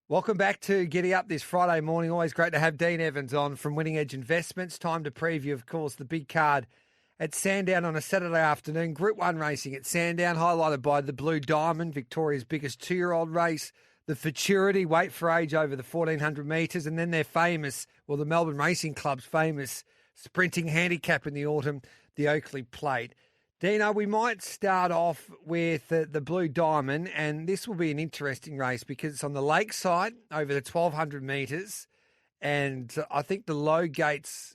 Welcome back to Giddy Up this Friday morning. Always great to have Dean Evans on from Winning Edge Investments. Time to preview, of course, the big card at Sandown on a Saturday afternoon. Group 1 racing at Sandown, highlighted by the Blue Diamond, Victoria's biggest 2-year-old race. The Futurity, weight for age over the 1,400 metres. And then their famous, well, the Melbourne Racing Club's famous sprinting handicap in the autumn, the Oakley Plate. Dino, we might start off with the Blue Diamond, and this will be an interesting race because it's on the lakeside over the 1,200 metres, and I think the low gates,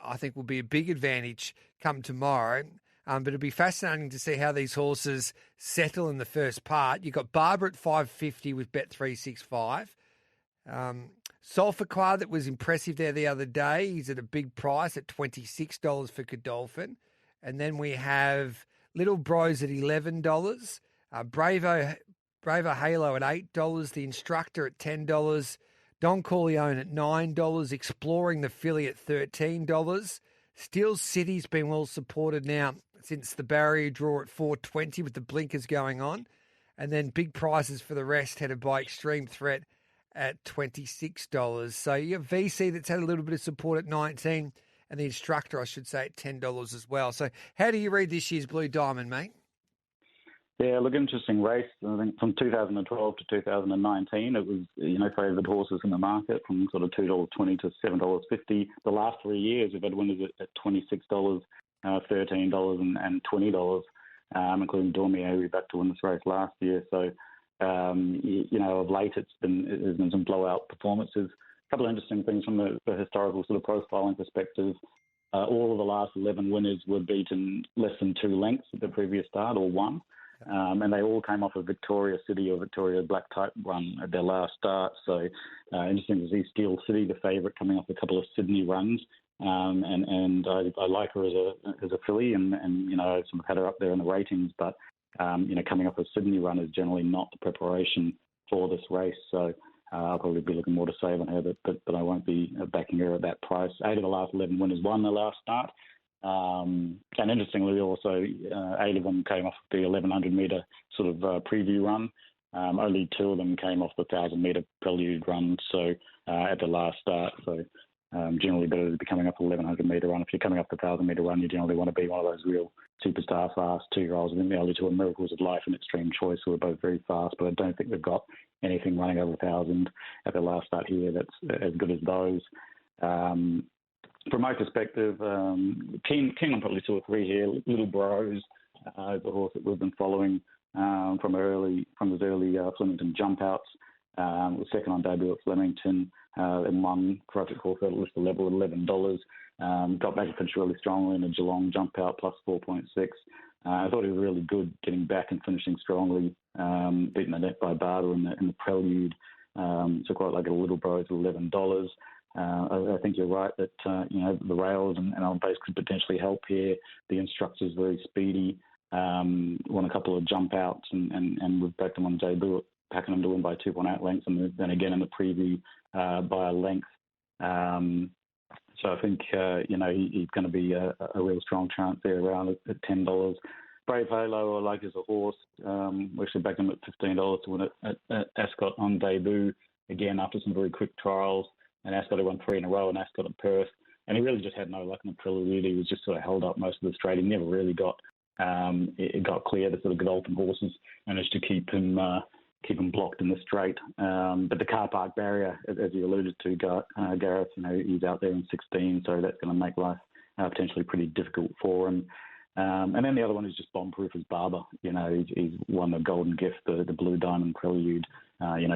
I think will be a big advantage come tomorrow. But it'll be fascinating to see how these horses settle in the first part. You've got Barber at 550 with Bet365. Sulphaqua, that was impressive there the other day. He's at a big price at $26 for Godolphin. And then we have Little Bros at $11, Bravo Halo at $8, The Instructor at $10, Don Corleone at $9, Exploring the Filly at $13. Steel City's been well supported now since the barrier draw at $4.20 with the blinkers going on. And then big prices for the rest headed by Extreme Threat at $26. So you have VC that's had a little bit of support at $19. And the Instructor, I should say, at $10 as well. So how do you read this year's Blue Diamond, mate? Yeah, look, interesting race. I think from 2012 to 2019, it was, favoured horses in the market from sort of $2.20 to $7.50. The last 3 years, we've had winners at $26, $13 and $20, including Dormier, who back to win this race last year. So, of late, there's been some blowout performances. A couple of interesting things from the historical sort of profiling perspective. All of the last 11 winners were beaten less than 2 lengths at the previous start, or 1. And they all came off a Victoria City or Victoria Black Type run at their last start. So interesting to see Steel City, the favourite, coming off a couple of Sydney runs. And I like her as a filly, and I've sort of had her up there in the ratings. But coming off a Sydney run is generally not the preparation for this race. So I'll probably be looking more to save on her, but I won't be backing her at that price. 8 of the last 11 winners won their last start. And interestingly, also, 8 of them came off the 1,100-metre sort of preview run. Only 2 of them came off the 1,000-metre prelude run, so at the last start. So generally better to be coming off the 1,100-metre run. If you're coming off the 1,000-metre run, you generally want to be one of those real superstar fast 2-year-olds. I think the only 2 are Miracles of Life and Extreme Choice, who are both very fast, but I don't think they've got anything running over 1,000 at the last start here that's as good as those. From my perspective, keen on probably 2 or 3 here. Little Bros, the horse that we've been following from his early Flemington jump outs. Was second on debut at Flemington and won Project Horse at list level at $11. Got back and finished really strongly in a Geelong jump out plus 4.6. I thought he was really good getting back and finishing strongly, beating the net by Barber in the prelude. So quite like a Little Bros at $11. I think you're right that the rails and on base could potentially help here. The Instructor's very speedy. Won a couple of jump outs and we've backed him on debut, packing him to win by 2.8 lengths, and then again in the preview by a length. So I think he's going to be a real strong chance there around at $10. Brave Halo, I like as a horse. We actually backed him at $15 to win at Ascot on debut, again after some very quick trials. And Ascot had won 3 in a row, and Ascot at Perth. And he really just had no luck in the prelude. He was just sort of held up most of the straight. He never really got clear. The sort of Godolphin horses managed to keep him blocked in the straight. But the car park barrier, as you alluded to, Gareth, he's out there in 16, so that's going to make life potentially pretty difficult for him. And then the other one is just bomb-proof as Barber. He's won the Golden Gift, the Blue Diamond Prelude,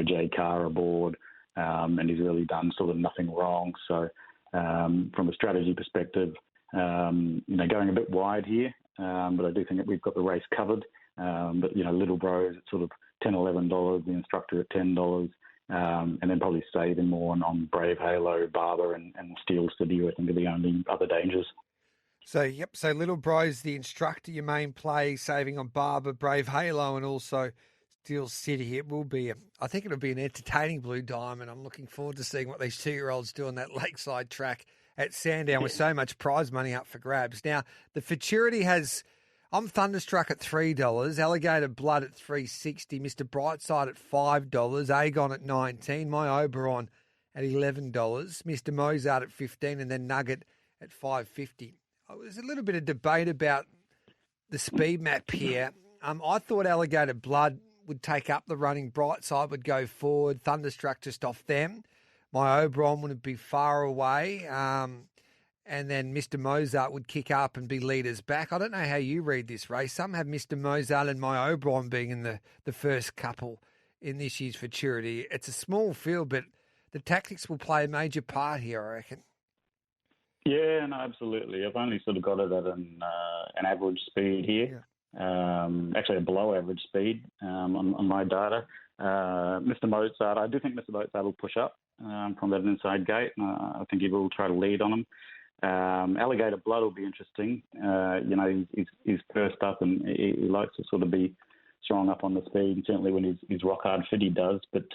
Jay Carr aboard, and he's really done sort of nothing wrong. So from a strategy perspective, going a bit wide here, but I do think that we've got the race covered. But, Little Bros at sort of $10, $11, the Instructor at $10, and then probably saving more on Brave Halo, Barber and Steel City, I think are the only other dangers. So Little Bros, the Instructor, your main play, saving on Barber, Brave Halo, and also Steel City. I think it'll be an entertaining Blue Diamond. I'm looking forward to seeing what these 2-year-olds do on that lakeside track at Sandown with so much prize money up for grabs. Now, the Futurity has, I'm Thunderstruck at $3, Alligator Blood at $3.60, Mr. Brightside at $5, Agon at $19, My Oberon at $11, Mr. Mozart at $15, and then Nugget at $5.50. There's a little bit of debate about the speed map here. I thought Alligator Blood would take up the running, Brightside would go forward, Thunderstruck just off them. My Oberon would be far away. And then Mr. Mozart would kick up and be leaders back. I don't know how you read this race. Some have Mr. Mozart and My Oberon being in the first couple in this year's Futurity. It's a small field, but the tactics will play a major part here, I reckon. Yeah, no, absolutely. I've only sort of got it at an average speed here. Yeah. Actually, a below average speed on my data. Mr. Mozart, I do think Mr. Mozart will push up from that inside gate. I think he will try to lead on him. Alligator Blood will be interesting. He's first up and he likes to sort of be strong up on the speed. And certainly when he's rock hard fit, he does. But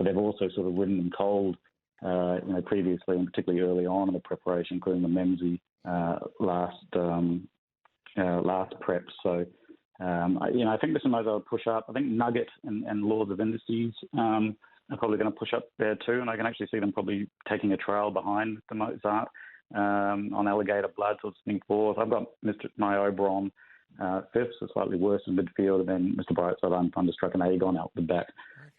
they've also sort of ridden him cold, previously and particularly early on in the preparation, including the Memsey last prep. So I think Mr. Mozart will push up. I think Nugget and Lords of Indices are probably going to push up there too, and I can actually see them probably taking a trail behind the Mozart. On Alligator Blood, so it's think fourth. I've got My Oberon fifth, so slightly worse in midfield, and then Mr. Brightside and Thunderstruck and Agon out the back.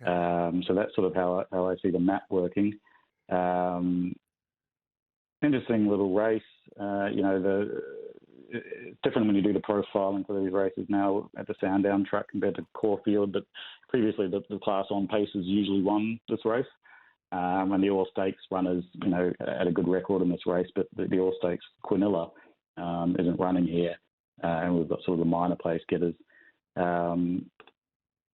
Okay. So that's sort of how I see the map working. Interesting little race. It's different when you do the profiling for these races now at the Sandown track compared to Caulfield, but previously the Class On Pacers usually won this race. And the All Stakes runners, had a good record in this race, but the All Stakes Quinilla isn't running here, and we've got sort of the minor place getters. It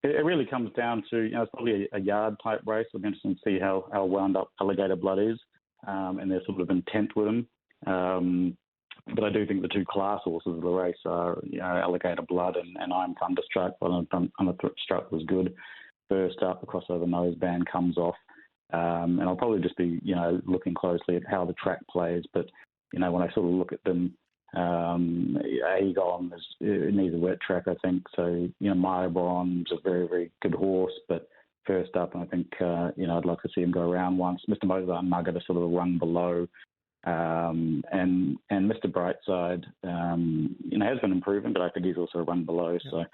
really comes down to, it's probably a yard type race. It'll be interesting to see how wound up Alligator Blood is, and their sort of intent with them. But I do think the two class horses of the race are, Alligator Blood and I'm Thunderstruck. Well, Thunderstruck was good. First up, the crossover noseband comes off. And I'll probably just be, looking closely at how the track plays. But, when I sort of look at them, Agon needs a wet track, I think. So, My Oberon's a very, very good horse. But first up, I think, I'd like to see him go around once. Mr. Mozart and Nugget are sort of a run below. And Mr. Brightside, has been improving, but I think he's also a run below. Yeah. So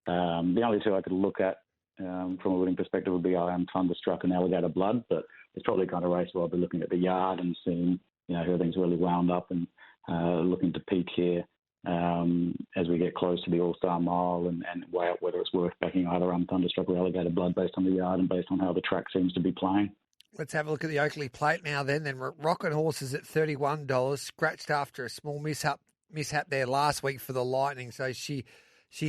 the only two I could look at, from a winning perspective would be I Am Thunderstruck and Alligator Blood, but it's probably kind of race where I'll be looking at the yard and seeing, who everything's really wound up and looking to peak here as we get close to the All-Star Mile and weigh up whether it's worth backing either I'm Thunderstruck or Alligator Blood based on the yard and based on how the track seems to be playing. Let's have a look at the Oakley Plate now then. Rocket Horses at $31, scratched after a small mishap there last week for the Lightning, so she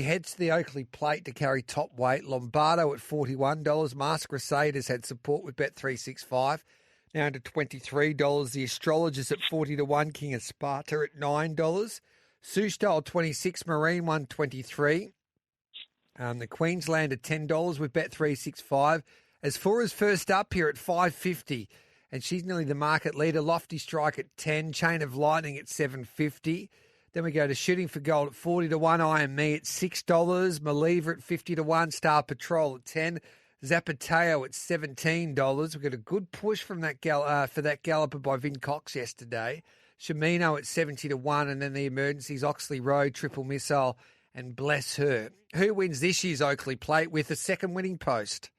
heads to the Oakley Plate to carry top weight. Lombardo at $41. Mask Crusaders had support with Bet365. Now to $23. The Astrologers at 40-1. King of Sparta at $9. Sioux Style 26. Marine 123. The Queensland at $10 with Bet365. As far as first up here at $5.50. And she's nearly the market leader. Lofty Strike at $10. Chain of Lightning at $7.50. Then we go to Shooting for Gold at 40-1, I Am Me at $6, Believer at 50-1, Star Patrol at $10, Zapateo at $17. We've got a good push from that for that galloper by Vin Cox yesterday. Shimino at 70-1, and then the emergencies, Oxley Road, Triple Missile, and Bless Her. Who wins this year's Oakley Plate with a second winning post?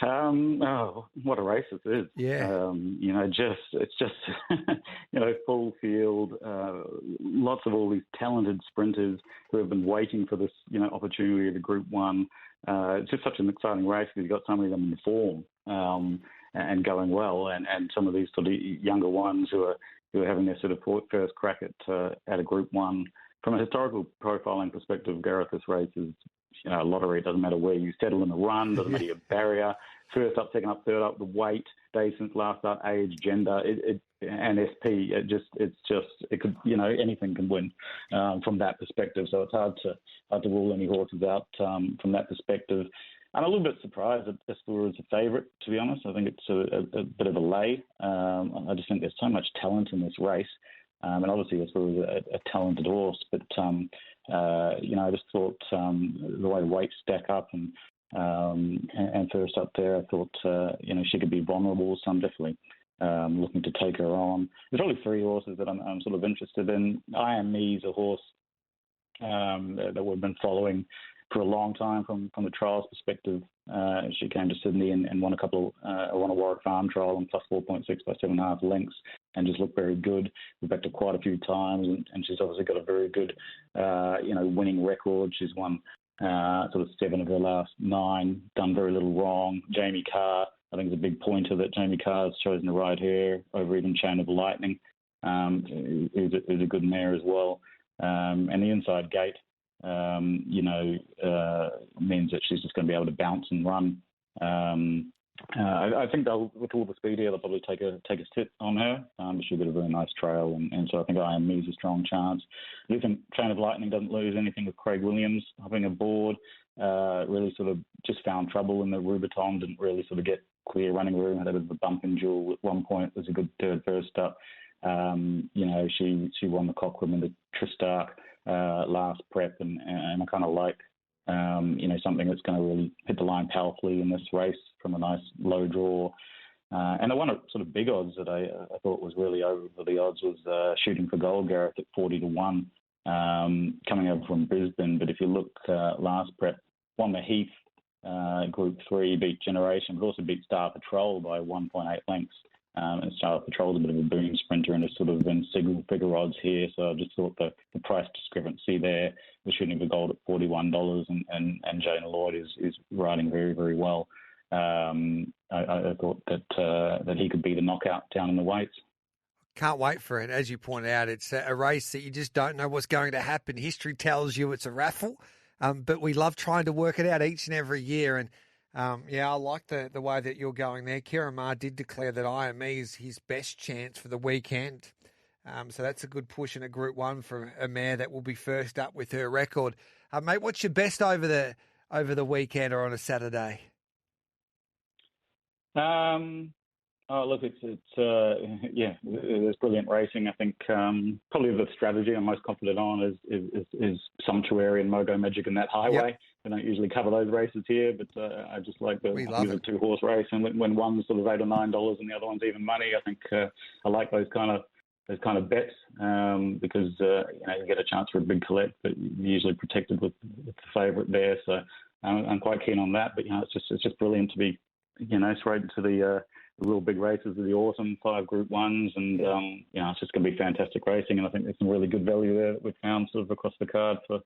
What a race this is. Yeah. It's just, full field, lots of all these talented sprinters who have been waiting for this, opportunity to Group 1. It's just such an exciting race because you've got so many of them in form and going well, and some of these sort of younger ones who are having their sort of first crack at a Group 1. From a historical profiling perspective, Gareth, this race is, a lottery. It doesn't matter where you settle in the run, doesn't matter your barrier. First up, second up, third up, the weight, day since last start, age, gender, and SP. It could, anything can win from that perspective. So it's hard to rule any horses out from that perspective. I'm a little bit surprised that Escalor is a favourite, to be honest. I think it's a bit of a lay. I just think there's so much talent in this race. And obviously Escalor is a talented horse, but I just thought the way the weights stack up and first up there, I thought she could be vulnerable. So I'm definitely looking to take her on. There's only 3 horses that I'm sort of interested in. I Am Me's a horse that we've been following for a long time from the trials perspective. She came to Sydney and won won a Warwick Farm trial on plus 4.6 by 7.5 lengths and just looked very good. We've backed her quite a few times and she's obviously got a very good, winning record. She's won sort of 7 of her last 9, done very little wrong. Jamie Carr, I think it's a big pointer that Jamie Carr has chosen to ride her over even Chain of Lightning, is a good mare as well. And the Inside Gate, means that she's just going to be able to bounce and run. I think with all the speed here, they'll probably take a sit on her. But she'll get a very nice trail, and so I think I Am Me's a strong chance. I do think Chain of Lightning doesn't lose anything with Craig Williams hopping aboard. Really sort of just found trouble in the Rubiton, didn't really sort of get clear running room, had a bit of a bump in duel at one point. It was a good third first up. She won the Cochrane in the Tristark last prep, and I kind of like something that's going to really hit the line powerfully in this race from a nice low draw. And the one at sort of big odds that I thought was really over the odds was Shooting for Gold, Gareth, at 40-1, coming over from Brisbane. But if you look last prep, won the Heath Group 3, beat Generation, but also beat Star Patrol by 1.8 lengths. And Star Patrol's a bit of a boom sprinter and has sort of been single figure odds here. So I just thought the price discrepancy there was Shooting for Gold at $41 and Jane Lloyd is riding very, very well. I thought that he could be the knockout down in the weights. Can't wait for it. As you pointed out, it's a race that you just don't know what's going to happen. History tells you it's a raffle, but we love trying to work it out each and every year. And I like the way that you're going there. Kieran Maher did declare that I Am Me is his best chance for the weekend. So that's a good push in a Group 1 for a mare that will be first up with her record. Mate, what's your best over the weekend or on a Saturday? Look, there's brilliant racing. I think probably the strategy I'm most confident on is Sumptuary and Mogo Magic and that Highway. Yep. We don't usually cover those races here, but I just like the 2-horse race. And when one's sort of $8 or $9 and the other one's even money, I think I like those kind of bets because you get a chance for a big collect, but you're usually protected with the favourite there. So I'm quite keen on that. But it's just brilliant to be straight into the real big races of the autumn, 5 Group 1s, and it's just going to be fantastic racing. And I think there's some really good value there that we've found sort of across the card for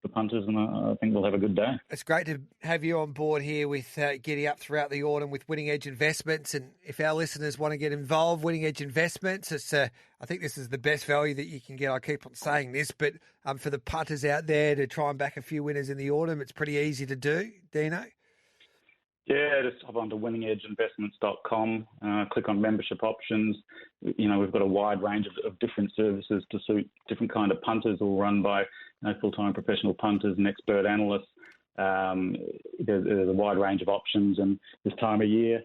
the punters, and I think we'll have a good day. It's great to have you on board here with Giddy up throughout the autumn with Winning Edge Investments. And if our listeners want to get involved, Winning Edge Investments, I think this is the best value that you can get. I keep on saying this, but for the punters out there to try and back a few winners in the autumn, it's pretty easy to do. Dino? Yeah, just hop on to winningedgeinvestments.com, click on membership options. We've got a wide range of different services to suit different kind of punters, all run by full-time professional punters and expert analysts. There's a wide range of options, and this time of year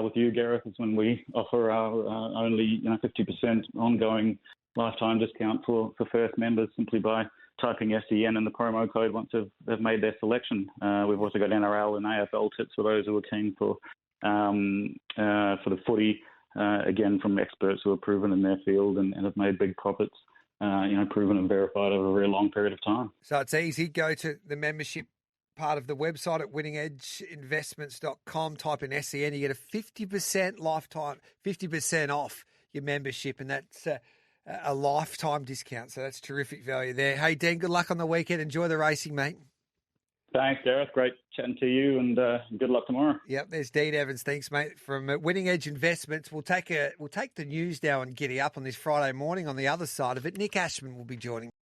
with you, Gareth, is when we offer our only 50% ongoing lifetime discount for first members simply by typing SEN in the promo code once they've made their selection. We've also got NRL and AFL tips for those who are keen for the footy, again from experts who are proven in their field and have made big profits, proven and verified over a very long period of time. So it's easy. Go to the membership part of the website at winningedgeinvestments.com, type in SEN, you get a 50% lifetime, 50% off your membership, and that's a lifetime discount. So that's terrific value there. Hey, Dean, good luck on the weekend. Enjoy the racing, mate. Thanks, Gareth. Great chatting to you, and good luck tomorrow. Yep, there's Dean Evans. Thanks, mate, from Winning Edge Investments. We'll take the news now and Giddy up on this Friday morning. On the other side of it, Nick Ashman will be joining